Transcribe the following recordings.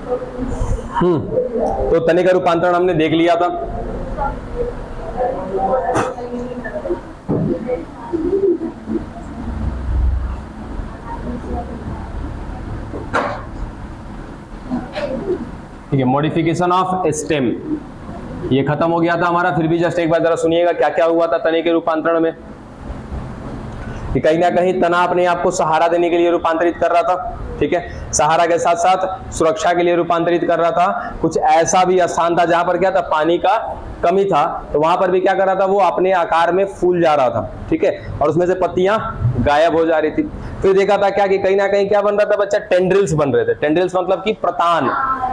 तो तने का रूपांतरण हमने देख लिया था। ठीक है, मॉडिफिकेशन ऑफ स्टेम ये खत्म हो गया था हमारा। फिर भी जस्ट एक बार जरा सुनिएगा क्या क्या हुआ था तने के रूपांतरण में। कि कहीं ना कहीं तना अपने आप को सहारा देने के लिए रूपांतरित कर रहा था, ठीक है, सहारा के साथ साथ सुरक्षा के लिए रूपांतरित कर रहा था। कुछ ऐसा भी स्थान था जहां पर क्या था, पानी का कमी था, तो वहां पर भी क्या कर रहा था, वो अपने आकार में फूल जा रहा था, ठीक है, और उसमें से पत्तियां गायब हो जा रही थी। फिर देखा था क्या कि कहीं ना कहीं क्या बन रहा था बच्चा, टेंड्रिल्स बन रहे थे। टेंड्रिल्स मतलब कि प्रतान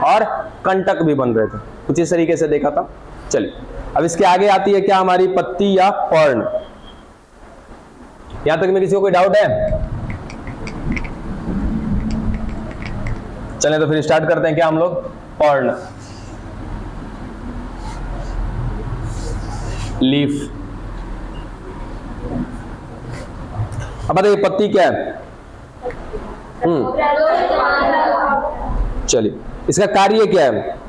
और कंटक भी बन रहे थे, कुछ इस तरीके से देखा था। चलिए अब इसके आगे आती है क्या, हमारी पत्ती या पर्ण। यहां तक में किसी को कोई डाउट है? चलें तो फिर स्टार्ट करते हैं क्या हम लोग, पर्ण, लीफ। अब बताइए पत्ती क्या है? चलिए इसका कार्य क्या है?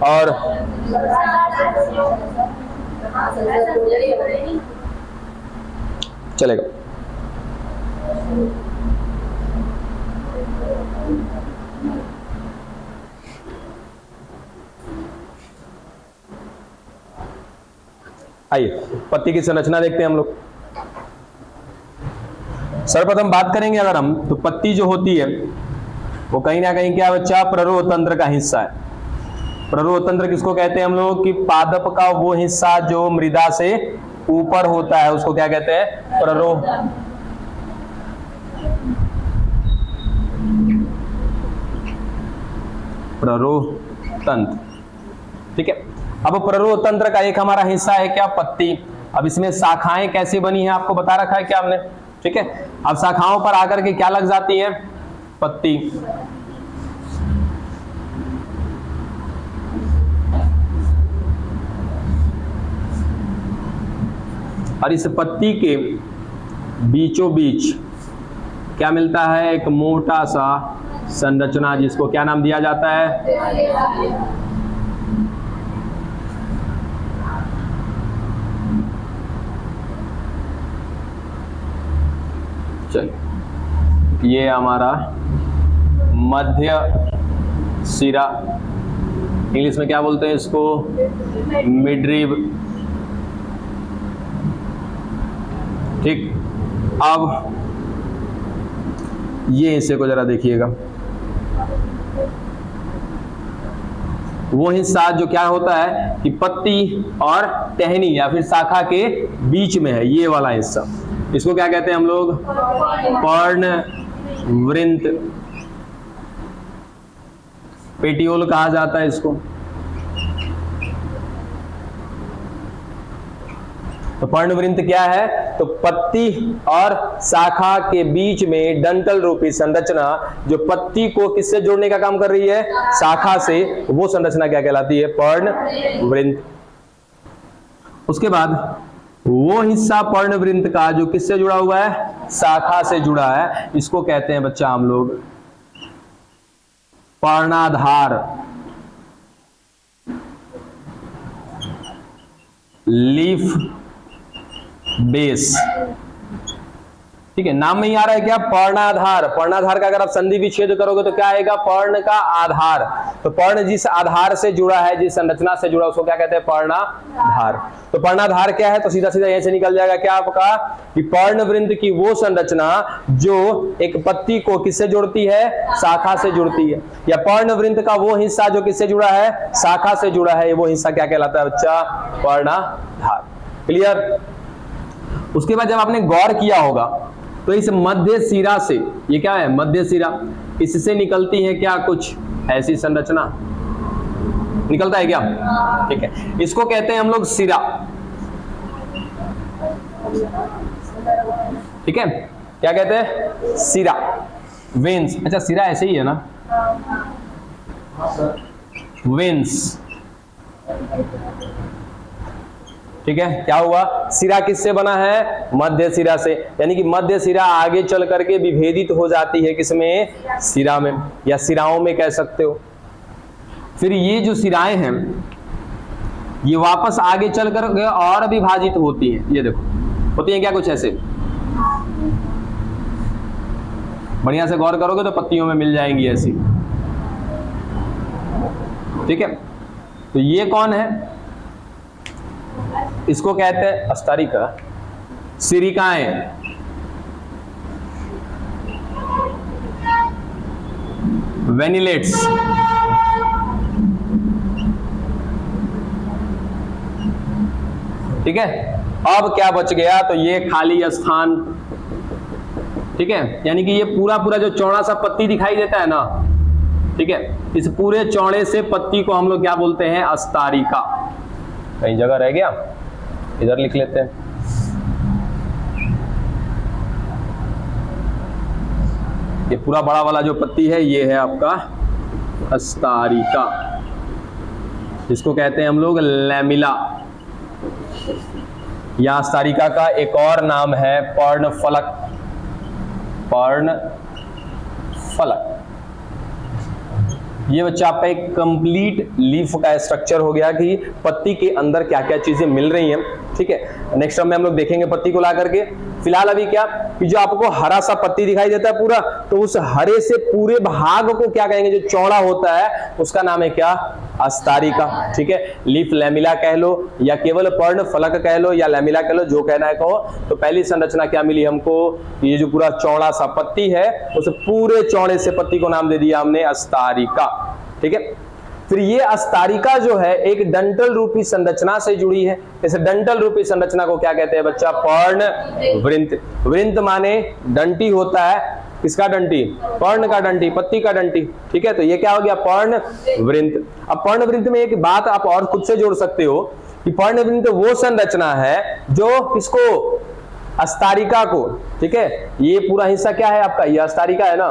और चलेगा। आइए पत्ती की संरचना देखते हैं हम लोग। सर्वप्रथम बात करेंगे अगर हम, तो पत्ती जो होती है वो कहीं ना कहीं क्या बच्चा, प्ररोह तंत्र का हिस्सा है। प्ररोह तंत्र किसको कहते हैं हम लोग, कि पादप का वो हिस्सा जो मृदा से ऊपर होता है उसको क्या कहते हैं, प्ररोह। प्ररोह तंत्र, ठीक है। अब प्ररोह तंत्र का एक हमारा हिस्सा है क्या, पत्ती। अब इसमें शाखाएं कैसे बनी है आपको बता रखा है क्या हमने, ठीक है। अब शाखाओं पर आकर के क्या लग जाती है, पत्ती। और इस पत्ती के बीचों बीच क्या मिलता है, एक मोटा सा संरचना, जिसको क्या नाम दिया जाता है, चलिए ये हमारा मध्य सिरा, इंग्लिश में क्या बोलते हैं इसको, मिडरिब, ठीक। अब ये हिस्से को जरा देखिएगा, वो हिस्सा जो क्या होता है कि पत्ती और टहनी या फिर शाखा के बीच में है, ये वाला हिस्सा, इसको क्या कहते हैं हम लोग, पर्णवृंत, पेटियोल कहा जाता है इसको। तो पर्णवृंत क्या है, तो पत्ती और शाखा के बीच में डंठल रूपी संरचना जो पत्ती को किससे जोड़ने का काम कर रही है, शाखा से, वो संरचना क्या कहलाती है, पर्णवृंत। उसके बाद वो हिस्सा पर्णवृंत का जो किससे जुड़ा हुआ है, शाखा से जुड़ा है, इसको कहते हैं बच्चा हम लोग पर्णाधार, लीफ बेस, ठीक है। नाम में ही आ रहा है क्या, पर्णाधार। पर्णाधार का अगर आप संधि विच्छेद करोगे तो क्या आएगा, पर्ण का आधार। तो पर्ण जिस आधार से जुड़ा है, जिस संरचना से जुड़ा, उसको क्या कहते हैं, पर्णाधार। तो पर्णाधार क्या है, तो सीधा सीधा यहीं से निकल जाएगा क्या आपका, कि पर्णवृंत की वो संरचना जो एक पत्ती को किससे जोड़ती है, शाखा से जुड़ती है, या पर्णवृंत का वो हिस्सा जो किससे जुड़ा है, शाखा से जुड़ा है, वो हिस्सा क्या कहलाता है बच्चा, पर्णाधार। क्लियर। उसके बाद जब आपने गौर किया होगा तो इस मध्य सिरा से, ये क्या है, मध्य सिरा, इससे निकलती है क्या कुछ ऐसी संरचना, निकलता है क्या, ठीक है। इसको कहते हैं हम लोग सिरा, ठीक है। क्या कहते हैं, सिरा, वेन्स। अच्छा सिरा ऐसे ही है ना, वेन्स, ठीक है, क्या हुआ, सिरा किससे बना है, मध्य सिरा से, यानी कि मध्य सिरा आगे चल करके विभेदित हो जाती है किसमें, सिरा में, या सिराओं में कह सकते हो। फिर ये जो सिराएं हैं ये वापस आगे चल करके और विभाजित होती हैं, ये देखो होती हैं क्या, कुछ ऐसे, बढ़िया से गौर करोगे तो पत्तियों में मिल जाएंगी ऐसी, ठीक है। तो ये कौन है, इसको कहते हैं अस्तारिका, सिरिकाएं, वेनिलेट्स, ठीक है। अब क्या बच गया, तो ये खाली स्थान, ठीक है, यानी कि ये पूरा पूरा जो चौड़ा सा पत्ती दिखाई देता है ना, ठीक है, इस पूरे चौड़े से पत्ती को हम लोग क्या बोलते हैं, अस्तारिका। कहीं जगह रह गया, इधर लिख लेते हैं, ये पूरा बड़ा वाला जो पत्ती है ये है आपका अस्तारिका, इसको कहते हैं हम लोग लैमिला, या अस्तारिका का एक और नाम है पर्णफलक, पर्णफलक। ये बच्चा आपका एक कंप्लीट लीफ का स्ट्रक्चर हो गया कि पत्ती के अंदर क्या क्या चीजें मिल रही हैं, ठीक है। नेक्स्ट टर्म में हम लोग देखेंगे पत्ती को ला करके। फिलहाल अभी क्या कि जो आपको हरा सा पत्ती दिखाई देता है पूरा, तो उस हरे से पूरे भाग को क्या कहेंगे, जो चौड़ा होता है उसका नाम है क्या, अस्तारिका, ठीक है। लीफ लैमिला कह लो या केवल पर्ण फलक कह लो या लैमिला कह लो, जो कहना है कहो। तो पहली संरचना क्या मिली हमको, ये जो पूरा चौड़ा सा पत्ती है उस पूरे चौड़े से पत्ती को नाम दे दिया हमने अस्तारिका, ठीक है। फिर ये अस्तारिका जो है एक डंटल रूपी संरचना से जुड़ी है। इस डंटल रूपी संरचना को क्या कहते हैं बच्चा, पर्ण वृंत। वृंत माने डंटी होता है, किसका डंटी, पर्ण का डंटी, पत्ती का डंटी, ठीक है। तो ये क्या हो गया, पर्ण वृंत। अब पर्ण वृंत में एक बात आप और खुद से जोड़ सकते हो कि पर्ण वृंत वो संरचना है जो किसको, अस्तारिका को, ठीक है। ये पूरा हिस्सा क्या है आपका, ये अस्तारिका है ना,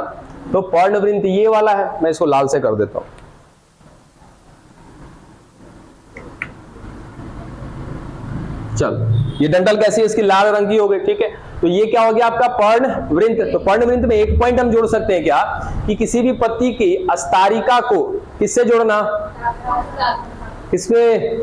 तो पर्ण वृंत ये वाला है। मैं इसको लाल से कर देता हूं, चल ये डंटल कैसी है, इसकी लाल रंग की हो गई, ठीक है। तो ये क्या हो गया आपका पर्ण वृंत। तो पर्ण वृंत में एक पॉइंट हम जोड़ सकते हैं क्या, कि किसी भी पत्ती की अस्तारिका को किससे जोड़ना, किसमें,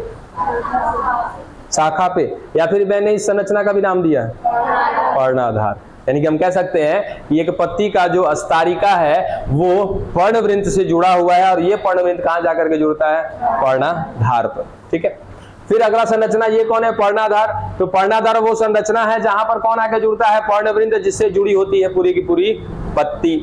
शाखा पे, या फिर मैंने इस संरचना का भी नाम दिया है पर्णाधार। यानी कि हम कह सकते हैं कि एक पत्ती का जो अस्तारिका है वो पर्णवृंत से जुड़ा हुआ है, और ये पर्णवृंत कहां जाकर के जुड़ता है, पर्णाधार पर, ठीक है। फिर अगला संरचना ये कौन है, पर्णाधार। तो पर्णाधार वो संरचना है जहां पर कौन आके जुड़ता है, पर्णवृंत, जिससे जुड़ी होती है पूरी की पूरी पत्ती।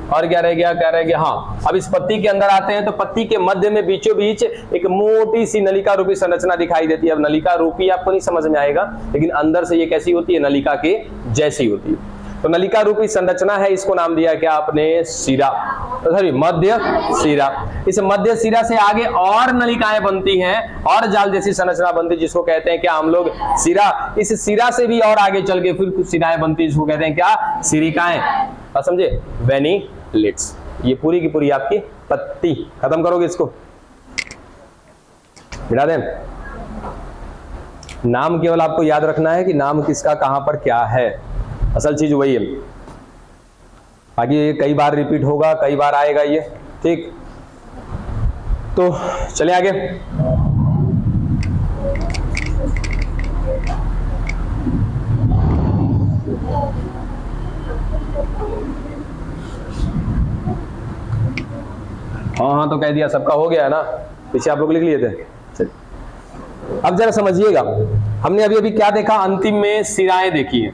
और क्या रह गया, क्या रह गया, हाँ। अब इस पत्ती के अंदर आते हैं तो पत्ती के मध्य में बीचों बीच एक मोटी सी नलिका रूपी संरचना दिखाई देती है। अब नलिका रूपी आपको नहीं समझ में आएगा, लेकिन अंदर से ये कैसी होती है, नलिका के जैसी होती है। तो नलिका रूपी संरचना है, इसको नाम दिया क्या आपने, सिरा, सॉरी मध्य सिरा। इस मध्य सिरा से आगे और नलिकाएं बनती हैं और जाल जैसी संरचना बनती है, जिसको कहते हैं क्या हम लोग, सिरा। इस सिरा से भी और आगे चल के फिर कुछ सिराएं बनती है, जिसको कहते हैं क्या, सिरिकाएं, समझे, वेनिलेट्स। ये पूरी की पूरी आपकी पत्ती। खत्म करोगे इसको, मिटा दें। नाम केवल आपको याद रखना है कि नाम किसका कहां पर क्या है, असल चीज वही है। बाकी कई बार रिपीट होगा, कई बार आएगा ये, ठीक। तो चले आगे। हाँ तो कह दिया, सबका हो गया ना, पीछे आप लोग लिख लिए थे। चलिए अब जरा समझिएगा, हमने अभी अभी क्या देखा, अंतिम में सिराएं देखी है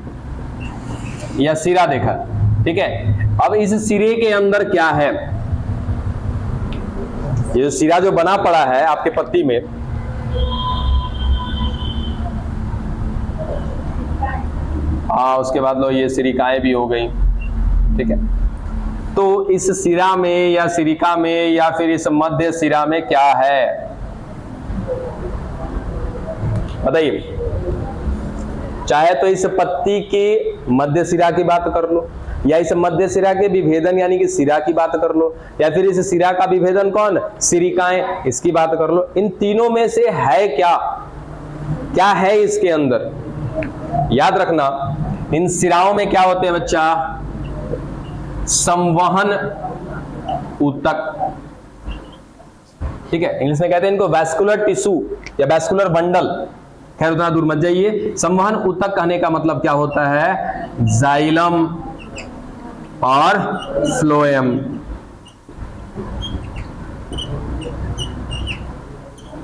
या सिरा देखा, ठीक है। अब इस सिरे के अंदर क्या है, ये जो सिरा जो बना पड़ा है आपके पत्ती में, हाँ, उसके बाद लो ये सिरिकाएं भी हो गई, ठीक है। तो इस सिरा में या सिरिका में या फिर इस मध्य सिरा में क्या है, बताइए। चाहे तो इस पत्ती के मध्य सिरा की बात कर लो, या इस मध्य सिरा के विभेदन यानी कि सिरा की बात कर लो, या फिर इस सिरा का विभेदन कौन, सिरिकाएं, इसकी बात कर लो। इन तीनों में से है क्या, क्या है इसके अंदर, याद रखना इन सिराओं में क्या होते हैं बच्चा, संवहन ऊतक, ठीक है, इंग्लिश में कहते हैं इनको वैस्कुलर टिश्यू या वैस्कुलर बंडल। खैर उतना दूर मत जाइए। संवहन ऊतक कहने का मतलब क्या होता है, जाइलम और फ्लोएम,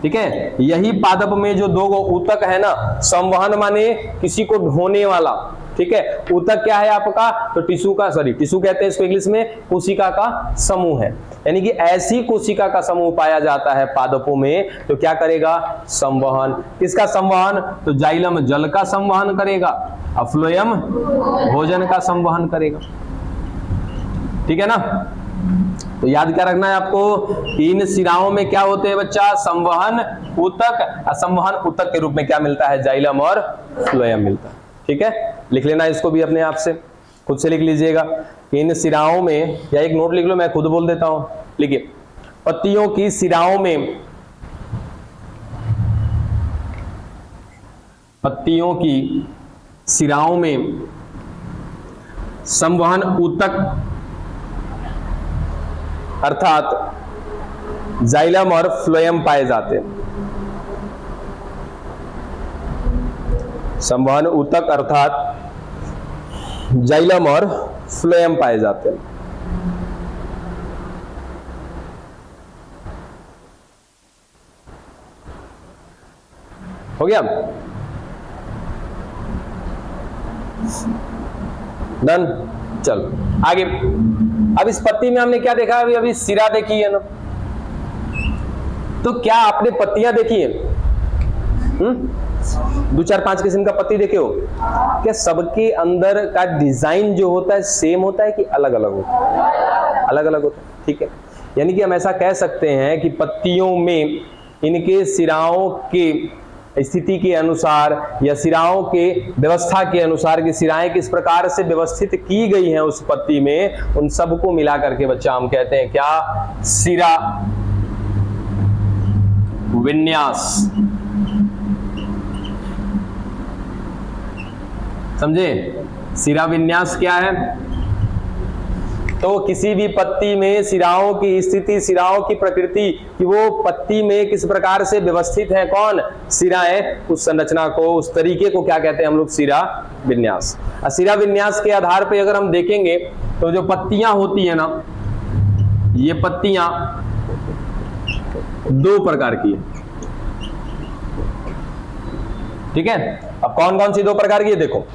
ठीक है। यही पादप में जो दो ऊतक है ना, संवहन माने किसी को ढोने वाला, ठीक है, ऊतक क्या है आपका, तो टिश्यू का, सॉरी टिश्यू कहते हैं इसको इंग्लिश में, कोशिका का समूह है। यानी कि ऐसी कोशिका का समूह पाया जाता है पादपों में, तो क्या करेगा, संवहन। किसका संवहन, तो जाइलम जल का संवहन करेगा और फ्लोएम भोजन का संवहन करेगा, ठीक है ना। तो याद क्या रखना है आपको, इन सिराओं में क्या होते हैं बच्चा, संवहन ऊतक, और संवहन ऊतक के रूप में क्या मिलता है, जाइलम और फ्लोएम मिलता है, ठीक है। लिख लेना इसको भी अपने आप से, खुद से लिख लीजिएगा। इन सिराओं में, या एक नोट लिख लो, मैं खुद बोल देता हूं, लिखिए, पत्तियों की सिराओं में, पत्तियों की सिराओं में संवहन ऊतक अर्थात जाइलम और फ्लोएम पाए जाते हैं। संवहन ऊतक अर्थात जाइलम और फ्लोएम पाए जाते हैं। हो गया, डन। चलो आगे। अब इस पत्ती में हमने क्या देखा, अभी सिरा देखी है ना, तो क्या आपने पत्तियां देखी है, 2-4-5 किस्म का पत्ती देखे हो क्या? सबके अंदर का डिजाइन जो होता है सेम होता है कि अलग अलग होता है? अलग अलग होता है, ठीक है। यानी कि हम ऐसा कह सकते हैं कि पत्तियों में इनके सिराओं के स्थिति के अनुसार या सिराओं के व्यवस्था के अनुसार कि सिराएं किस प्रकार से व्यवस्थित की गई हैं उस पत्ती में, उन सबको मिला करके बच्चा हम कहते हैं क्या, सिरा विन्यास। समझे, सिरा विन्यास क्या है? तो किसी भी पत्ती में सिराओं की स्थिति, सिराओं की प्रकृति, कि वो पत्ती में किस प्रकार से व्यवस्थित है, कौन, सिराएं, उस संरचना को, उस तरीके को क्या कहते हैं हम लोग, सिरा विन्यास। सिरा विन्यास के आधार पे अगर हम देखेंगे तो जो पत्तियां होती है ना, ये पत्तियां 2 प्रकार की है, ठीक है। अब कौन कौन सी 2 प्रकार की है देखो,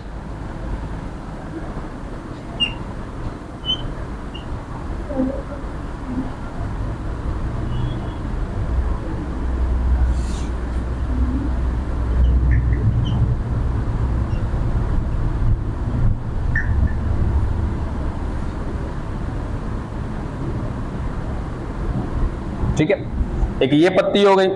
ठीक है। एक ये पत्ती हो गई,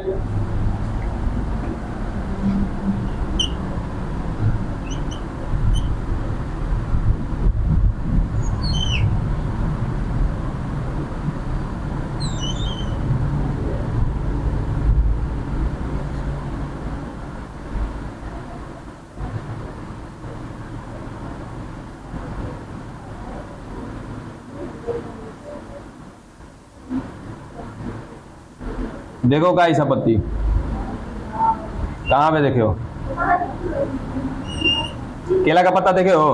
देखो का ऐसा पत्ती कहां पे देखे हो, केला का पत्ता देखे हो,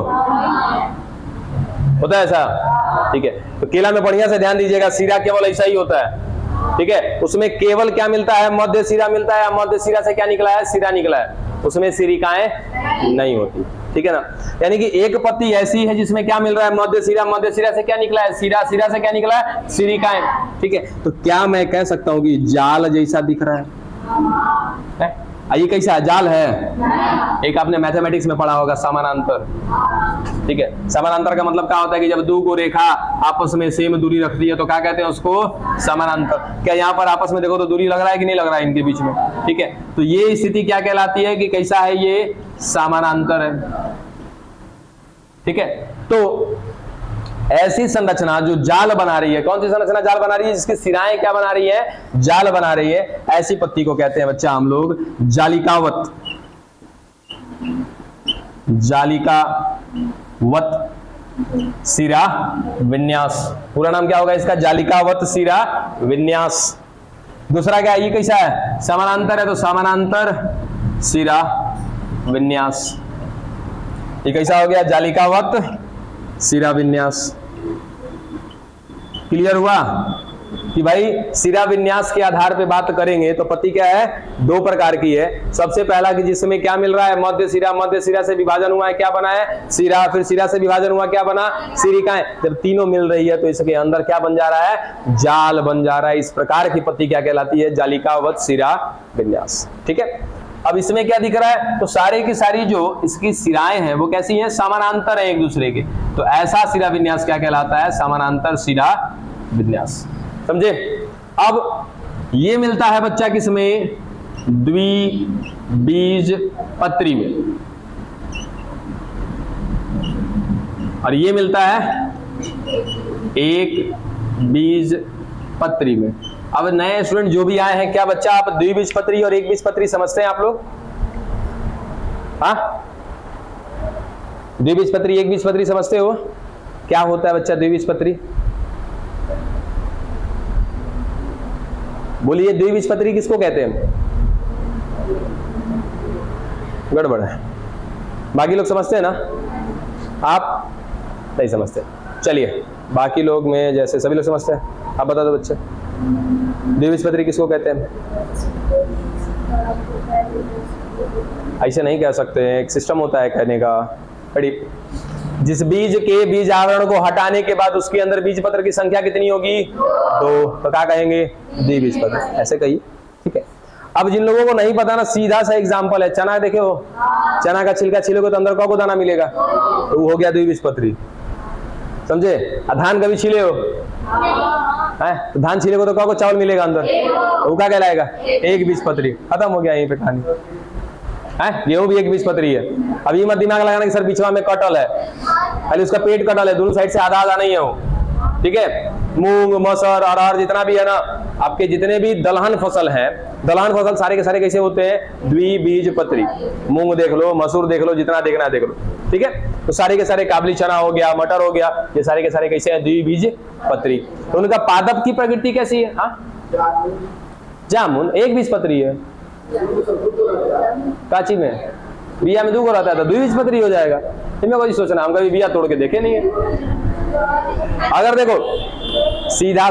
होता है ऐसा, ठीक है। तो केला में बढ़िया से ध्यान दीजिएगा, सिरा केवल ऐसा ही होता है, ठीक है। उसमें केवल क्या मिलता है, मध्य सिरा मिलता है, मध्य सिरा से क्या निकला है, सिरा निकला है, उसमें सिरिकाएं नहीं होती, ठीक है ना। यानी कि एक पत्ती ऐसी है जिसमें क्या मिल रहा है, मध्य सिरा, मध्य सिरा से क्या निकला है, सिरा, सिरा से क्या निकला है, सिरिकाएं, ठीक है। तो क्या मैं कह सकता हूं कि जाल जैसा दिख रहा है? ये कैसा जाल है? एक आपने मैथमेटिक्स में पढ़ा होगा, समानांतर, ठीक है। समानांतर का मतलब क्या होता है कि जब 2 को रेखा आपस में सेम दूरी रखती है तो क्या कहते हैं उसको, समानांतर। क्या यहाँ पर आपस में देखो तो दूरी लग रहा है कि नहीं लग रहा है इनके बीच में, ठीक है। तो ये स्थिति क्या कहलाती है कि कैसा है, ये समानांतर है, ठीक है। तो ऐसी संरचना जो जाल बना रही है, कौन सी संरचना जाल बना रही है, जिसकी सिराएं क्या बना रही है, जाल बना रही है, ऐसी पत्ती को कहते हैं बच्चा हम लोग जालिकावत, जालिकावत सिरा विन्यास। पूरा नाम क्या होगा इसका? जालिकावत सिरा विन्यास। दूसरा क्या है? ये कैसा है? समानांतर है तो समानांतर सिरा विन्यास। ये कैसा हो गया? जालिकावत सिरा विन्यास। क्लियर हुआ कि भाई सिरा विन्यास के आधार पे बात करेंगे तो पत्ती क्या है? दो प्रकार की है। सबसे पहला कि जिसमें क्या मिल रहा है? मध्य सिरा। मध्य सिरा से विभाजन हुआ है, क्या बना है? सिरा। फिर सिरा से विभाजन हुआ, क्या बना? सिरिकाएं। जब तीनों मिल रही है तो इसके अंदर क्या बन जा रहा है? जाल बन जा रहा है। इस प्रकार की पत्ती क्या कहलाती है? जालिकावत सिरा विन्यास। ठीक है। अब इसमें क्या दिख रहा है? तो सारे की सारी जो इसकी सिराएं हैं वो कैसी हैं? समानांतर है एक दूसरे के। तो ऐसा सिरा विन्यास क्या कहलाता है? समानांतर सिरा विन्यास। समझे? अब ये मिलता है बच्चा किसमें? द्विबीजपत्री में। और ये मिलता है एक बीजपत्री में। अब नए स्टूडेंट जो भी आए हैं, क्या बच्चा आप द्विबीजपत्री और एक बीजपत्री समझते हैं आप लोग? हाँ, द्विबीजपत्री एक बीजपत्री समझते हो? क्या होता है बच्चा द्विबीजपत्री? बोलिए, द्विबीजपत्री किसको कहते हैं? गड़बड़ है। बाकी लोग समझते हैं ना? आप नहीं समझते। चलिए, बाकी लोग में जैसे सभी लोग समझते हैं, आप बता दो बच्चे, द्विबीजपत्री किसको कहते हैं? ऐसे नहीं कह सकते, एक सिस्टम होता है कहने का। बड़ी जिस बीज के बीज आवरण को हटाने के बाद उसके अंदर बीजपत्र की संख्या कितनी होगी? 2। तो क्या कहेंगे? द्विबीजपत्र। ऐसे कहिए। ठीक है। अब जिन लोगों को नहीं पता ना, सीधा सा एग्जांपल है, चना देखो, चना का छिलका छिलोगे तो अंदर को दाना मिलेगा, तो वो हो गया द्विबीजपत्री। समझे? धान कभी छिले हो? तो धान छिलेगे तो को चावल मिलेगा अंदर, तो वो क्या कहलाएगा? एक बीजपत्री। खत्म हो गया यहीं पे कहानी। गेहूं भी एक बीजपत्री है। अब ये मत दिमाग लगाना कि सर बीचवा में कटल है, खाली उसका पेट कटल है, दोनों साइड से आधा आधा नहीं है वो। ठीक है। मूंग, मसर, अरहर जितना भी है ना, आपके जितने भी दलहन फसल है, दलहन फसल सारे के सारे कैसे होते हैं? द्विबीजपत्री। मूंग देख लो, मसूर देख लो, जितना देखना देख लो। ठीक है। तो सारे के सारे काबली चना हो गया, मटर हो गया, ये सारे के सारे कैसे हैं? द्विबीजपत्री। तो उनका पादप की प्रकृति कैसी है? हाँ, जामुन एक बीजपत्री है। काची में बिया में 2 को रहता है तो द्विबीजपत्री हो जाएगा। इनमें कोई सोचना, हम कभी बिया तोड़ के देखे नहीं है। अगर देखो सीधा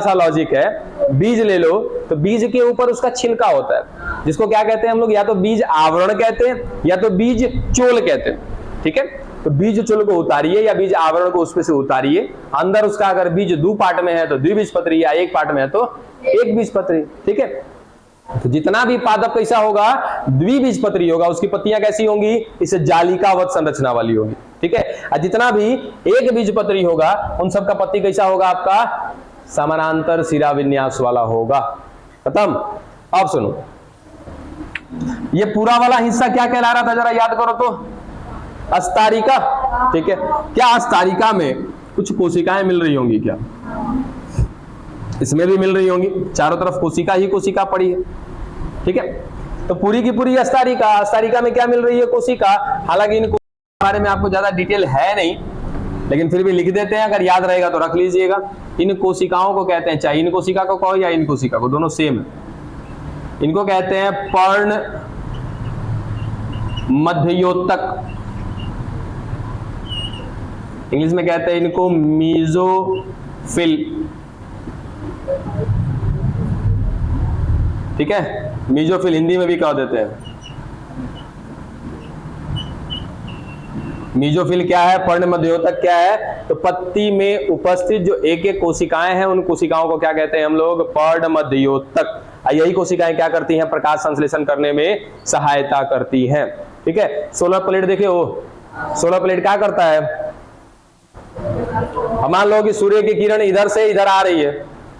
सा लॉजिक है, बीज ले लो तो बीज के ऊपर उसका छिलका होता है, जिसको क्या कहते हैं हम लोग? या तो बीज आवरण कहते हैं या तो बीज चोल कहते हैं। ठीक है। तो बीज चोल को उतारिए या बीज आवरण को उसमें से उतारिए, अंदर उसका अगर बीज 2 पार्ट में है तो द्विबीजपत्री, या 1 पार्ट में है तो एक बीजपत्री। ठीक है। तो जितना भी पादप कैसा होगा? द्विबीजपत्री होगा। उसकी पत्तियां कैसी होंगी? इसे जालिकावत संरचना वाली होगी। ठीक है। और जितना भी एक बीजपत्री होगा उन सब का पत्ती कैसा होगा? आपका समानांतर सिरा विन्यास वाला होगा। खत्म। अब सुनो, ये पूरा वाला हिस्सा क्या कहला रहा था? जरा याद करो तो, अस्तारिका। ठीक है। क्या अस्तारिका में कुछ कोशिकाएं मिल रही होंगी? क्या इसमें भी मिल रही होंगी? चारों तरफ कोशिका ही कोशिका पड़ी है। ठीक है। तो पूरी की पूरी अस्तारिका में क्या मिल रही है? कोशिका। हालांकि इन बारे में आपको ज्यादा डिटेल है नहीं, लेकिन फिर भी लिख देते हैं, अगर याद रहेगा तो रख लीजिएगा। इन कोशिकाओं को कहते हैं, चाहे इन कोशिका को कहो या इन कोशिका को, दोनों सेम है। इनको कहते हैं पर्ण मध्योतक। इंग्लिश में कहते हैं इनको मीजोफिल। ठीक है। मीजोफिल हिंदी में भी कह देते हैं। मीजोफिल क्या है? पर्ण मध्योतक क्या है? तो पत्ती में उपस्थित जो एक एक कोशिकाएं हैं उन कोशिकाओं को क्या कहते हैं हम लोग? पर्ण मध्योतक। यही कोशिकाएं क्या करती हैं? प्रकाश संश्लेषण करने में सहायता करती हैं। ठीक है। सोलर प्लेट देखिए, वो सोलर प्लेट क्या करता है? मान लो कि सूर्य की किरण इधर से इधर आ रही है।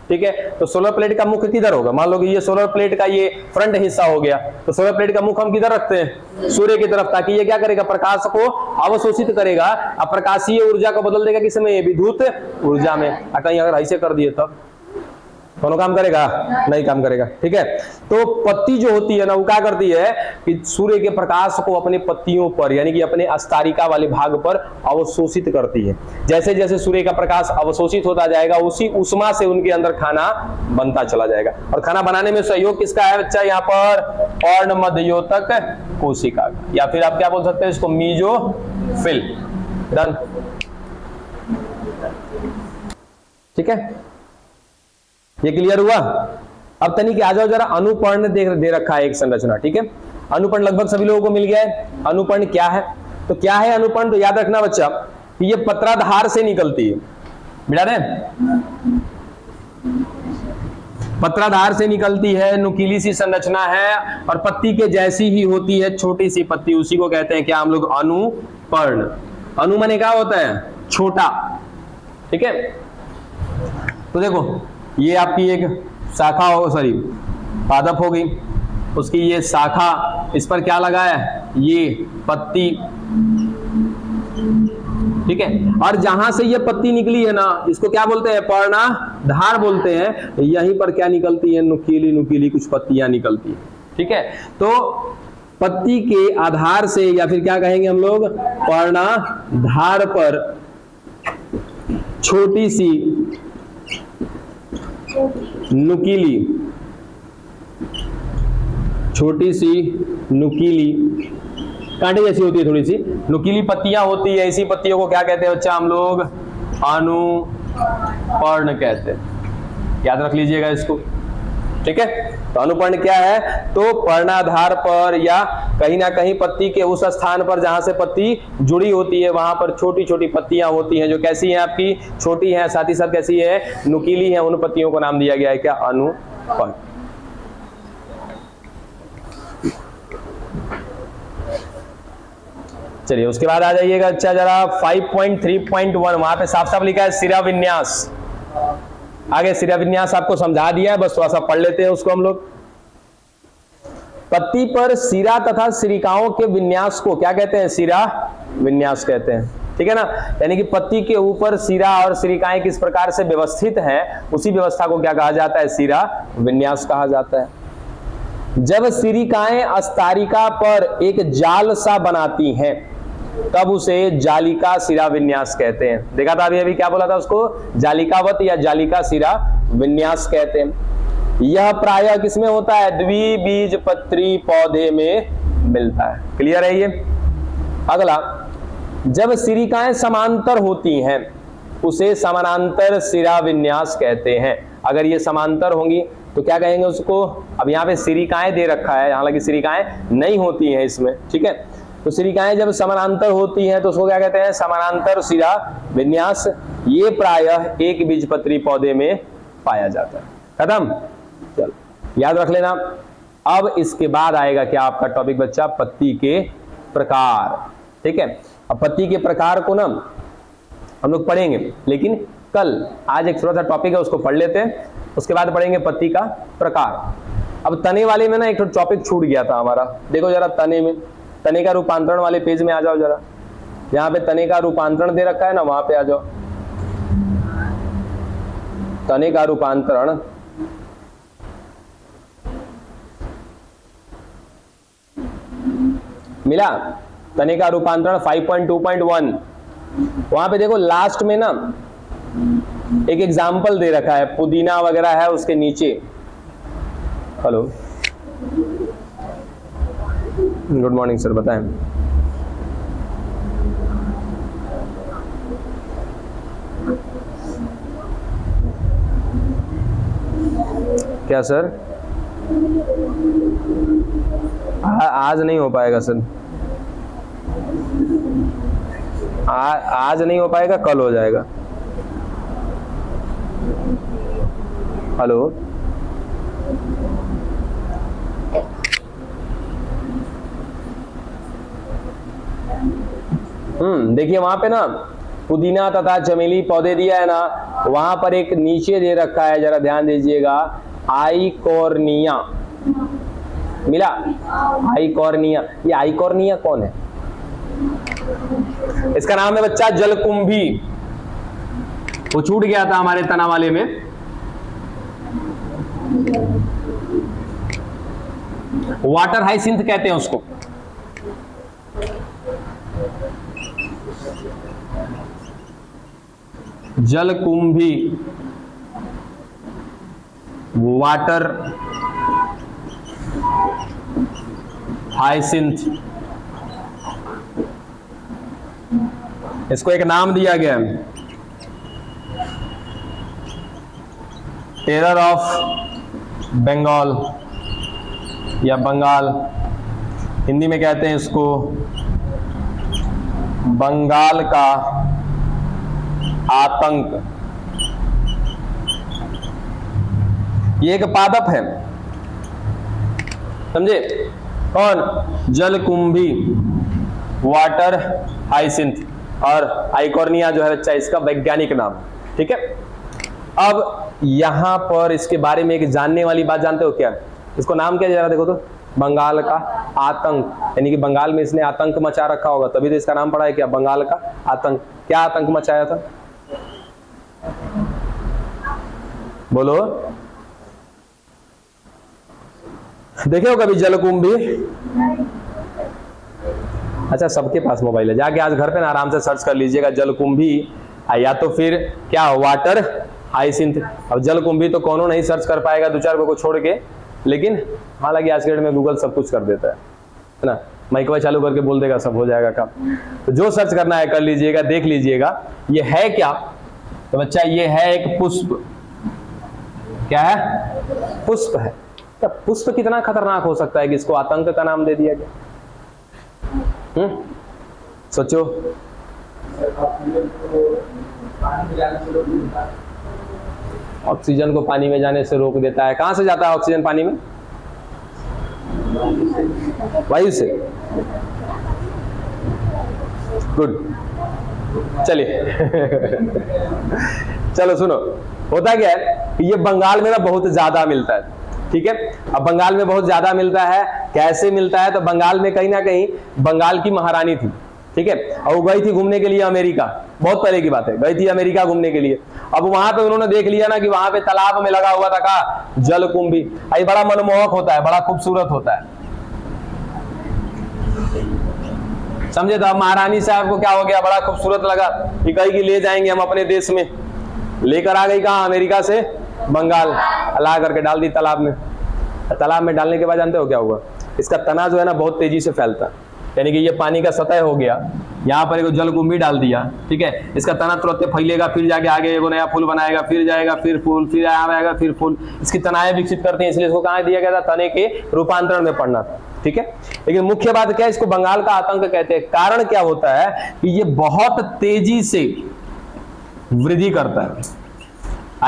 ठीक है। तो सोलर प्लेट का मुख किधर होगा? मान लो कि ये सोलर प्लेट का ये फ्रंट हिस्सा हो गया, तो सोलर प्लेट का मुख हम किधर रखते हैं? सूर्य की तरफ, ताकि ये क्या करेगा? प्रकाश को अवशोषित करेगा, प्रकाशीय ऊर्जा को बदल देगा किसमें? विद्युत ऊर्जा में। कहीं अगर ऐसे कर दिए तब दोनों काम करेगा? नहीं काम करेगा। ठीक है, तो पत्ती जो होती है ना वो क्या करती है कि सूर्य के प्रकाश को अपने पत्तियों पर यानी कि अपने स्तरिका वाले भाग पर अवशोषित करती है। जैसे जैसे सूर्य का प्रकाश अवशोषित होता जाएगा उसी उष्मा से उनके अंदर खाना बनता चला जाएगा। और खाना बनाने में सहयोग किसका है बच्चा? यहाँ पर पर्णमध्योतक कोशिका, या फिर आप क्या बोल सकते हैं इसको? मीजोफिल। डन। ठीक है, ये क्लियर हुआ? अब तनिक आ जाओ जरा, अनुपर्ण दे रखा है एक संरचना। ठीक है, अनुपर्ण लगभग सभी लोगों को मिल गया है। अनुपर्ण क्या है? तो क्या है अनुपर्ण? तो याद रखना बच्चा कि ये पत्राधार से निकलती है। मिला रहे? पत्राधार से निकलती है, नुकीली सी संरचना है और पत्ती के जैसी ही होती है, छोटी सी पत्ती, उसी को कहते हैं क्या हम लोग? अनुपर्ण। अनु माने क्या होता है? छोटा। ठीक है, तो देखो ये आपकी एक शाखा हो, सॉरी पादप हो गई, उसकी ये शाखा, इस पर क्या लगा है? ये पत्ती। ठीक है, और जहां से ये पत्ती निकली है ना इसको क्या बोलते हैं? पर्णाधार बोलते हैं। यहीं पर क्या निकलती है? नुकीली नुकीली कुछ पत्तियां निकलती है। ठीक है, तो पत्ती के आधार से या फिर क्या कहेंगे हम लोग? पर्णाधार पर छोटी सी नुकीली, छोटी सी नुकीली कांटे जैसी होती है, थोड़ी सी नुकीली पत्तियां होती है। इसी पत्तियों को क्या कहते हैं बच्चा? हम लोग अनुपर्ण कहते हैं। याद रख लीजिएगा इसको। ठीक है, तो अनुपर्ण क्या है? तो पर्णाधार पर या कहीं ना कहीं पत्ती के उस स्थान पर जहां से पत्ती जुड़ी होती है वहां पर छोटी छोटी पत्तियां होती हैं जो कैसी हैं? आपकी छोटी हैं, साथ ही साथ कैसी है? नुकीली है। उन पत्तियों को नाम दिया गया है क्या? अनुपर्ण। चलिए उसके बाद आ जाइएगा अच्छा जरा 5.3.1, वहां पे साफ साफ लिखा है सिरा विन्यास। आगे सिरा विन्यास आपको समझा दिया है, बस थोड़ा सा पढ़ लेते हैं उसको हम लोग। पत्ती पर सिरा तथा सिरिकाओं के विन्यास को क्या कहते हैं? सिरा विन्यास कहते हैं। ठीक है ना, यानी कि पत्ती के ऊपर सिरा और सिरिकाएं किस प्रकार से व्यवस्थित हैं उसी व्यवस्था को क्या कहा जाता है? सिरा विन्यास कहा जाता है। जब सिरिकाएं स्तरिका पर एक जाल सा बनाती हैं तब उसे जालिका सिरा विन्यास कहते हैं। देखा था अभी क्या बोला था उसको? जालिकावत या जालिका सिरा विन्यास कहते हैं। यह प्रायः किसमें होता है? द्विबीजपत्री पौधे में मिलता है। क्लियर है ये? अगला, जब सिरिकाएं समांतर होती हैं उसे समानांतर सिरा विन्यास कहते हैं। अगर ये समांतर होंगी तो क्या कहेंगे उसको? अब यहाँ पे सिरिकाएं दे रखा है, हालांकि सिरिकाएं नहीं होती हैं इसमें। ठीक है, तो सिरिकाएं जब समानांतर होती हैं तो उसको क्या कहते हैं? समानांतर सिरा विन्यास। ये प्रायः एक बीजपत्री पौधे में पाया जाता है। खत्म? चलो याद रख लेना। अब इसके बाद आएगा क्या आपका टॉपिक बच्चा? पत्ती के प्रकार। ठीक है, अब पत्ती के प्रकार को ना हम लोग पढ़ेंगे, लेकिन कल। आज एक थोड़ा सा टॉपिक है उसको पढ़ लेते हैं, उसके बाद पढ़ेंगे पत्ती का प्रकार। अब तने वाले में ना एक टॉपिक छूट गया था हमारा। देखो जरा तने में, तने का रूपांतरण वाले पेज में आ जाओ जरा। यहाँ पे तने का रूपांतरण दे रखा है ना, वहां पे आ जाओ। तने का रूपांतरण मिला? तने का रूपांतरण 5.2.1, वहां पे देखो लास्ट में ना एक एग्जाम्पल दे रखा है, पुदीना वगैरह है उसके नीचे। हेलो, गुड मॉर्निंग सर, बताएं। क्या सर? आज नहीं हो पाएगा सर, आज नहीं हो पाएगा, कल हो जाएगा। हेलो, देखिए वहां पे ना पुदीना तथा चमेली पौधे दिया है ना, वहां पर एक नीचे दे रखा है, जरा ध्यान दीजिएगा, आइकॉर्निया। मिला? आइकॉर्निया। ये आइकॉर्निया कौन है? इसका नाम है बच्चा जलकुंभी। वो छूट गया था हमारे तना वाले में। वाटर हाइसिंथ कहते हैं उसको। जलकुंभी, वाटर हाइसिंथ, इसको एक नाम दिया गया है, टेरर ऑफ बंगाल या बंगाल, हिंदी में कहते हैं इसको बंगाल का आतंक। ये एक पादप है, समझे? कौन? जलकुंभी, वाटर हाइसिंथ, और आइकोर्निया जो है बच्चा इसका वैज्ञानिक नाम, ठीक है। अब यहां पर इसके बारे में एक जानने वाली बात जानते हो क्या? इसको नाम क्या जरा देखो तो, बंगाल का आतंक, यानी कि बंगाल में इसने आतंक मचा रखा होगा, तभी तो इसका नाम पड़ा है क्या, बंगाल का आतंक। क्या आतंक मचाया था बोलो? देखे हो कभी जलकुंभी? अच्छा, सबके पास मोबाइल है, जाके आज घर पे ना आराम से सर्च कर लीजिएगा जलकुंभी, या तो फिर क्या वाटर हाइसिंथ। अब जलकुंभी तो कौन नहीं सर्च कर पाएगा, दो चार को छोड़ के, लेकिन हालांकि आज के डेट में गूगल सब कुछ कर देता है ना, माइक चालू करके बोल देगा, सब हो जाएगा काम। तो जो सर्च करना है कर लीजिएगा, देख लीजिएगा। ये है क्या? तो बच्चा ये है एक पुष्प। क्या है? पुष्प है। तो पुष्प कितना खतरनाक हो सकता है कि इसको आतंक का नाम दे दिया गया? सोचो। ऑक्सीजन को पानी में जाने से रोक देता है। कहां से जाता है ऑक्सीजन पानी में? वायु से। गुड, चलिए चलो सुनो, होता क्या है, ये बंगाल में ना बहुत ज्यादा मिलता है, ठीक है। अब बंगाल में बहुत ज्यादा मिलता है, कैसे मिलता है? तो बंगाल में कहीं ना कहीं बंगाल की महारानी थी, ठीक है, और वो गई थी घूमने के लिए अमेरिका, बहुत पहले की बात है, गई थी अमेरिका घूमने के लिए। अब वहां पे उन्होंने देख लिया ना कि वहां पे तालाब में लगा हुआ था का जलकुंभी। ये बड़ा मनमोहक होता है, बड़ा खूबसूरत होता है, समझे? तो अब महारानी साहब को क्या हो गया, बड़ा खूबसूरत लगा कि कहीं की ले जाएंगे हम अपने देश में, लेकर आ गई कहाँ? अमेरिका से बंगाल, ला करके डाल दी तालाब में। तालाब में डालने के बाद जानते हो क्या हुआ? इसका तना जो है ना बहुत तेजी से फैलता है, यानी कि ये पानी का सतह हो गया, यहाँ पर एक जलकुंभी डाल दिया, ठीक है, इसका तना तुरंत फैलेगा, फिर जाके आगे एगो नया फूल बनाएगा, फिर जाएगा, फिर फूल, फिर आएगा, फिर फूल, इसकी तनाएं विकसित करते हैं, इसलिए इसको कहाँ दिया गया था? तने के रूपांतरण में पढ़ना था, ठीक है। लेकिन मुख्य बात क्या है, इसको बंगाल का आतंक कहते हैं। कारण क्या होता है कि ये बहुत तेजी से वृद्धि करता है।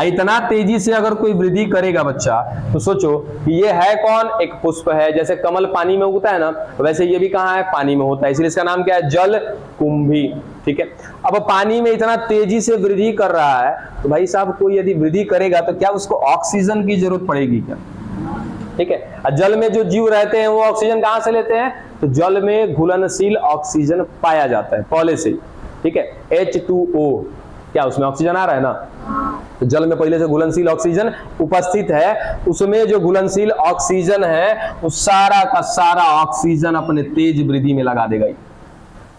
इतना तेजी से अगर कोई वृद्धि करेगा बच्चा, तो सोचो कि ये है कौन? एक पुष्प है। जैसे कमल पानी में उगता है ना, वैसे ये भी कहाँ है? पानी में होता है, इसलिए इसका नाम क्या है? जलकुंभी, ठीक है। अब पानी में इतना तेजी से वृद्धि कर रहा है, तो भाई साहब कोई यदि वृद्धि करेगा तो क्या उसको ऑक्सीजन की जरूरत पड़ेगी क्या? ठीक है। जल में जो जीव रहते हैं वो ऑक्सीजन कहां से लेते हैं? तो जल में घुलनशील ऑक्सीजन पाया जाता है पहले से, ठीक है। H2O, क्या उसमें ऑक्सीजन आ रहा है ना? तो जल में पहले से घुलनशील ऑक्सीजन उपस्थित है, उसमें जो घुलनशील ऑक्सीजन है वो सारा का सारा ऑक्सीजन अपने तेज वृद्धि में लगा देगा,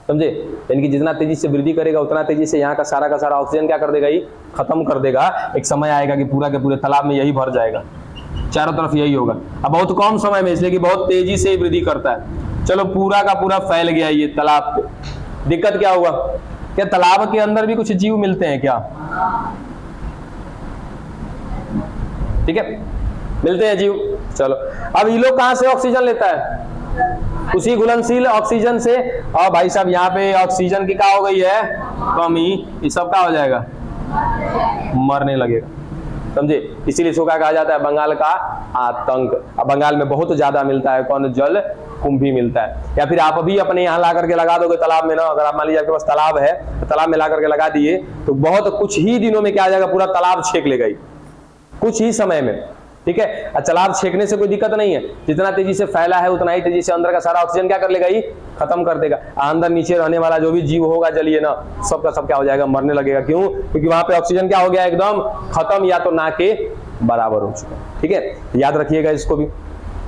समझे? यानी कि जितना तेजी से वृद्धि करेगा उतना तेजी से यहाँ का सारा ऑक्सीजन क्या कर देगा? ये खत्म कर देगा। एक समय आएगा कि पूरा के पूरे तालाब में यही भर जाएगा, चारों तरफ यही होगा। अब बहुत कम समय में, इसलिए कि बहुत तेजी से वृद्धि करता है। चलो पूरा का पूरा फैल गया ये तालाब पे, दिक्कत क्या हुआ? क्या तालाब के अंदर भी कुछ जीव मिलते हैं क्या? ठीक है, मिलते हैं जीव। चलो अब ये लोग कहां से ऑक्सीजन लेता है? उसी घुलनशील ऑक्सीजन से। और भाई साहब यहाँ पे ऑक्सीजन की क्या हो गई है? कमी। ये सब क्या हो जाएगा? मरने लगेगा, समझे? इसीलिए इसको क्या कहा जाता है? बंगाल का आतंक। अब बंगाल में बहुत ज्यादा मिलता है कौन? जलकुंभी मिलता है। या फिर आप अभी अपने यहाँ ला करके लगा दोगे तालाब में ना, अगर आप मान लीजिए आपके पास तालाब है तो तालाब में ला करके लगा दिए तो बहुत कुछ ही दिनों में क्या आ जाएगा? पूरा तालाब छेक लेगा कुछ ही समय में, ठीक है। तालाब छेकने से कोई दिक्कत नहीं है, जितना तेजी से फैला है उतना ही तेजी से अंदर का सारा ऑक्सीजन क्या कर लेगा? ये खत्म कर देगा। अंदर नीचे रहने वाला जो भी जीव होगा जलीय ना, सबका सब क्या हो जाएगा? मरने लगेगा। क्यों? क्योंकि वहां पे ऑक्सीजन क्या हो गया? एकदम खत्म, या तो ना के बराबर हो चुका है। ठीक है, याद रखिएगा इसको भी।